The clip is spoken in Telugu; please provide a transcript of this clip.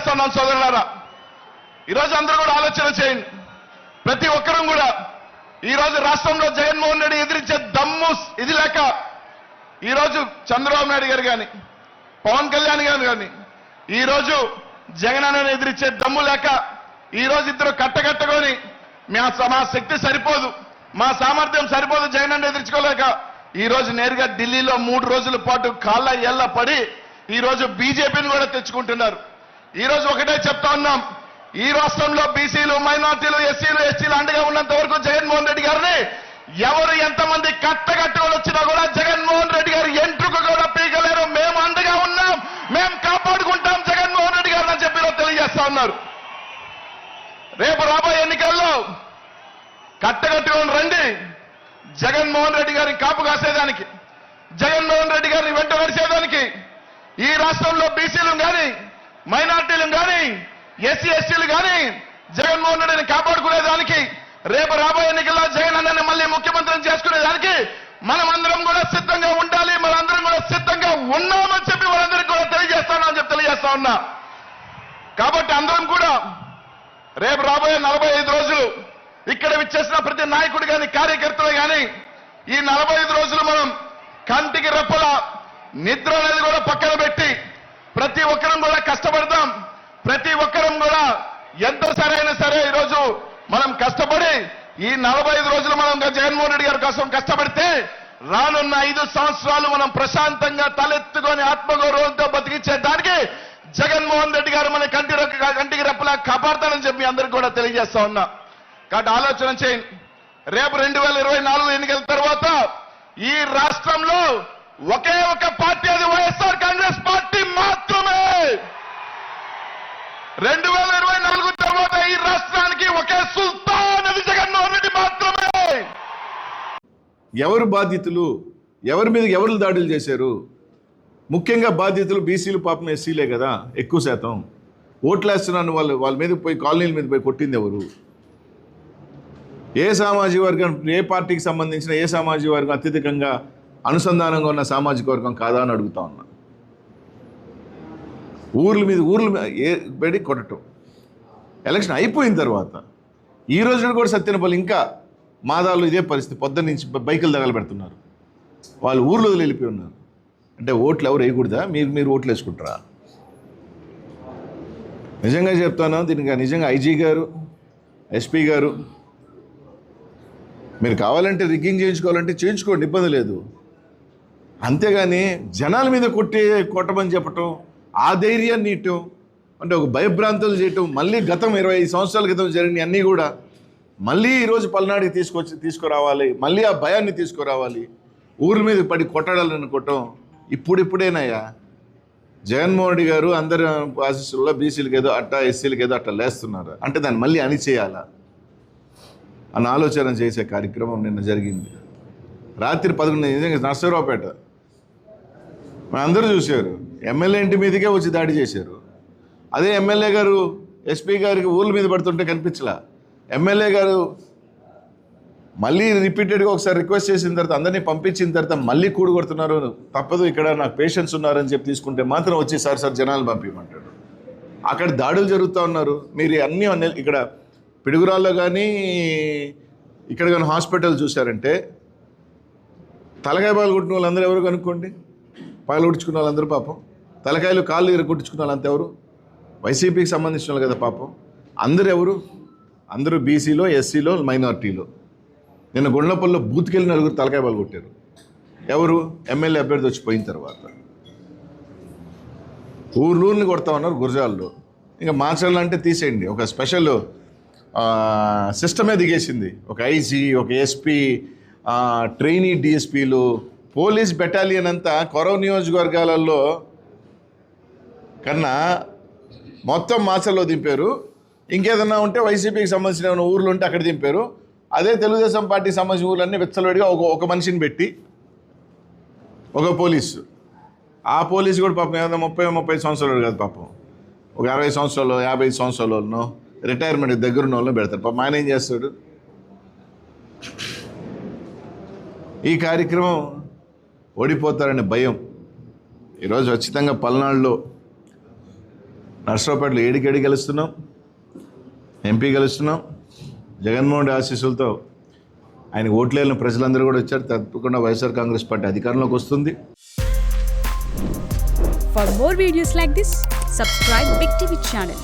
తెలియజేస్తున్నాను సోదరులారా. ఈరోజు అందరూ కూడా ఆలోచన చేయండి. ప్రతి ఒక్కరూ కూడా ఈరోజు రాష్ట్రంలో జగన్మోహన్ రెడ్డి ఎదిరించే దమ్ము ఇది లేక ఈరోజు చంద్రబాబు నాయుడు గారు కానీ పవన్ కళ్యాణ్ గారు కానీ ఈరోజు జగన్ అన్నని ఎదిరించే దమ్ము లేక ఈరోజు ఇద్దరు కట్టగట్టుకొని మా శక్తి సరిపోదు, మా సామర్థ్యం సరిపోదు జగన్ అన్న ఎదిరించుకోలేక ఈరోజు నేరుగా ఢిల్లీలో 3 రోజుల పాటు కాళ్ళ ఏళ్ల పడి ఈరోజు బీజేపీని కూడా తెచ్చుకుంటున్నారు. ఈరోజు ఒకటే చెప్తా ఉన్నాం, ఈ రాష్ట్రంలో బీసీలు, మైనార్టీలు, ఎస్సీలు, ఎస్టీలు అండగా ఉన్నంత వరకు జగన్మోహన్ రెడ్డి గారిని ఎవరు ఎంతమంది కట్టగట్టుకొని వచ్చినా కూడా జగన్మోహన్ రెడ్డి గారు ఎంట్రుకు కూడా పీకలేరు. మేము అండగా ఉన్నాం, మేము కాపాడుకుంటాం జగన్మోహన్ రెడ్డి గారు అని చెప్పి తెలియజేస్తా ఉన్నారు. రేపు రాబోయే ఎన్నికల్లో కట్టగట్టుకొని రండి. జగన్మోహన్ రెడ్డి గారిని కాపు కాసేదానికి, జగన్మోహన్ రెడ్డి గారిని వెంట నడిచేదానికి, ఈ రాష్ట్రంలో బీసీలు కానీ, మైనార్టీలు కానీ, ఎస్సీ ఎస్టీలు కానీ జగన్మోహన్ రెడ్డిని కాపాడుకునేదానికి, రేపు రాబోయే ఎన్నికల్లో జగన్ అన్నని మళ్ళీ ముఖ్యమంత్రిని చేసుకునేదానికి మనమందరం కూడా సిద్ధంగా ఉండాలి. మనందరం కూడా సిద్ధంగా ఉన్నామని చెప్పి వాళ్ళందరికీ కూడా తెలియజేస్తానని చెప్పి తెలియజేస్తా ఉన్నా. కాబట్టి అందరం కూడా రేపు రాబోయే 45 రోజులు ఇక్కడ విచ్చేసిన ప్రతి నాయకుడు కానీ, కార్యకర్తలు కానీ ఈ 45 రోజులు మనం కంటికి రెప్పల నిద్ర అనేది కూడా పక్కన పెట్టి ప్రతి ఒక్కరం కూడా కష్టపడదాం. ప్రతి ఒక్కరం కూడా ఎంత సరైనా సరే ఈరోజు మనం కష్టపడి ఈ 45 రోజులు మనం జగన్మోహన్ రెడ్డి గారి కోసం కష్టపడితే రానున్న 5 సంవత్సరాలు మనం ప్రశాంతంగా తలెత్తుకొని ఆత్మగౌరవంతో బతికించేదానికి జగన్మోహన్ రెడ్డి గారు మన కంటికి రెప్పలా కాపాడతానని చెప్పి అందరికీ కూడా తెలియజేస్తా ఉన్నా. కాబట్టి ఆలోచన చేయండి. రేపు 2024 ఎన్నికల తర్వాత ఈ రాష్ట్రంలో ఒకే ఒక పార్టీ, అది వైఎస్ఆర్ కాంగ్రెస్ పార్టీ మాత్రమే. 2024 తర్వాత ఈ రాష్ట్రానికి ఒకే సుల్తాన్, అది జగన్మోహన్ రెడ్డి మాత్రమే. ఎవరు బాధితులు, ఎవరి మీద ఎవరు దాడులు చేశారు? ముఖ్యంగా బాధితులు బీసీలు, పాపం ఎస్సీలే కదా ఎక్కువ శాతం. ఓట్లేస్తున్నాను వాళ్ళ మీద పోయి కాలనీల మీద పోయి కొట్టింది ఎవరు? ఏ సామాజిక వర్గం, ఏ పార్టీకి సంబంధించిన ఏ సామాజిక వర్గం అత్యధికంగా అనుసంధానంగా ఉన్న సామాజిక వర్గం కాదా అని అడుగుతా ఉన్నా. ఊర్ల మీద పెడి కొట్టడం. ఎలక్షన్ అయిపోయిన తర్వాత ఈ రోజున కూడా సత్యనపల్లి ఇంకా మాదాలు ఇదే పరిస్థితి. పొద్దున్న నుంచి బైకులు తగలబెడుతున్నారు. వాళ్ళు ఊర్లో వెళ్ళిపోయి ఉన్నారు. అంటే ఓట్లు ఎవరు వేయకూడదా? మీరు ఓట్లు వేసుకుంటారా? నిజంగా చెప్తాను, దీనికి నిజంగా ఐజీ గారు, ఎస్పీ గారు, మీరు కావాలంటే రిగ్గింగ్ చేయించుకోవాలంటే చేయించుకోండి, ఇబ్బంది లేదు. అంతేగాని జనాల మీద కొట్టమని చెప్పటం, ఆ ధైర్యాన్ని ఇవ్వటం, అంటే ఒక భయభ్రాంతులు చేయటం, మళ్ళీ గతం 25 సంవత్సరాల క్రితం జరిగిన అన్నీ కూడా మళ్ళీ ఈరోజు పల్నాడికి తీసుకురావాలి, మళ్ళీ ఆ భయాన్ని తీసుకురావాలి, ఊరి మీద పడి కొట్టాలనుకోవటం ఇప్పుడేనాయా? జగన్మోహన్ రెడ్డి గారు అందరి ఆశీస్సుల్లో బీసీలకి ఏదో అట్టా, ఎస్సీలకి ఏదో అట్టా లేస్తున్నారు అంటే దాన్ని మళ్ళీ అణిచేయాలా అన్న ఆలోచన చేసే కార్యక్రమం నిన్న జరిగింది. రాత్రి 11 నిజంగా నర్సరావుపేట అందరూ చూశారు. ఎమ్మెల్యే ఇంటి మీదకే వచ్చి దాడి చేశారు. అదే ఎమ్మెల్యే గారు ఎస్పీ గారికి ఊళ్ళ మీద పడుతుంటే కనిపించలా. ఎమ్మెల్యే గారు మళ్ళీ రిపీటెడ్గా ఒకసారి రిక్వెస్ట్ చేసిన తర్వాత అందరినీ పంపించిన తర్వాత మళ్ళీ కూడగొడుతున్నారు, తప్పదు ఇక్కడ నాకు పేషెంట్స్ ఉన్నారని చెప్పి తీసుకుంటే మాత్రం వచ్చి సార్ జనాలు పంపించమంటాడు. అక్కడ దాడులు జరుగుతూ ఉన్నారు. మీరు అన్నీ ఇక్కడ పిడుగురాల్లో కానీ ఇక్కడ కానీ హాస్పిటల్ చూశారంటే తలకాయ పాలు కొట్టిన వాళ్ళందరూ ఎవరు కనుక్కోండి. పాలు కొట్టించుకున్న వాళ్ళందరూ పాపం, తలకాయలు కాళ్ళు కొట్టించుకున్న వాళ్ళంతా ఎవరు? వైసీపీకి సంబంధించిన వాళ్ళు కదా పాపం. అందరూ ఎవరు? అందరూ బీసీలో, ఎస్సీలో, మైనార్టీలో. నిన్న గుండ్లపల్లిలో బూత్కెళ్ళి 4 తలకాయ పాలు కొట్టారు. ఎవరు? ఎమ్మెల్యే అభ్యర్థి వచ్చిపోయిన తర్వాత. ఊర్లూరిని కొడతా ఉన్నారు గురజాల్లో. ఇంకా మార్చాలంటే తీసేయండి. ఒక స్పెషల్ సిస్టమే దిగేసింది. ఒక ఐజీ, ఒక ఎస్పీ, ట్రైనీ డిఎస్పీలు, పోలీస్ బెటాలియన్ అంతా కొరవ నియోజకవర్గాలలో కన్నా మొత్తం మాచల్లో దింపారు. ఇంకేదన్నా ఉంటే వైసీపీకి సంబంధించిన ఏమైనా ఊర్లు ఉంటే అక్కడ దింపారు. అదే తెలుగుదేశం పార్టీకి సంబంధించిన ఊర్లన్నీ విచ్చలవిడిగా ఒక మనిషిని పెట్టి ఒక పోలీసు. ఆ పోలీసు కూడా పాపం ఏదైనా 30 సంవత్సరాలు కాదు పాపం, ఒక 60 సంవత్సరాలు, 55 సంవత్సరాల వాళ్ళను, రిటైర్మెంట్ దగ్గరున్న వాళ్ళని పెడతారు. పాపం ఆయన ఏం చేస్తాడు? ఈ కార్యక్రమం ఓడిపోతారనే భయం ఈరోజు ఖచ్చితంగా పల్నాడులో నర్సరావుపేటలో ఏడికేడి గెలుస్తున్నాం, ఎంపీ గెలుస్తున్నాం. జగన్మోహన్ రెడ్డి ఆశీస్సులతో ఆయన ఓట్లేళ్ళని ప్రజలందరూ కూడా వచ్చారు. తప్పకుండా వైఎస్ఆర్ కాంగ్రెస్ పార్టీ అధికారంలోకి వస్తుంది. For more videos like this, subscribe Big TV channel.